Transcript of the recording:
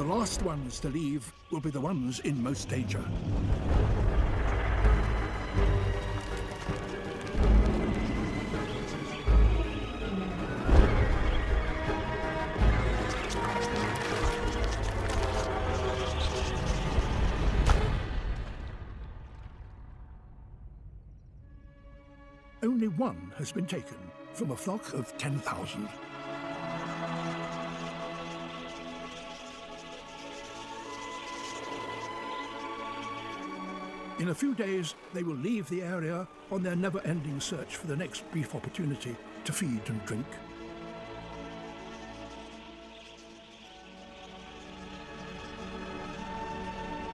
The last ones to leave will be the ones in most danger. Only one has been taken from a flock of 10,000. In a few days, they will leave the area on their never-ending search for the next brief opportunity to feed and drink.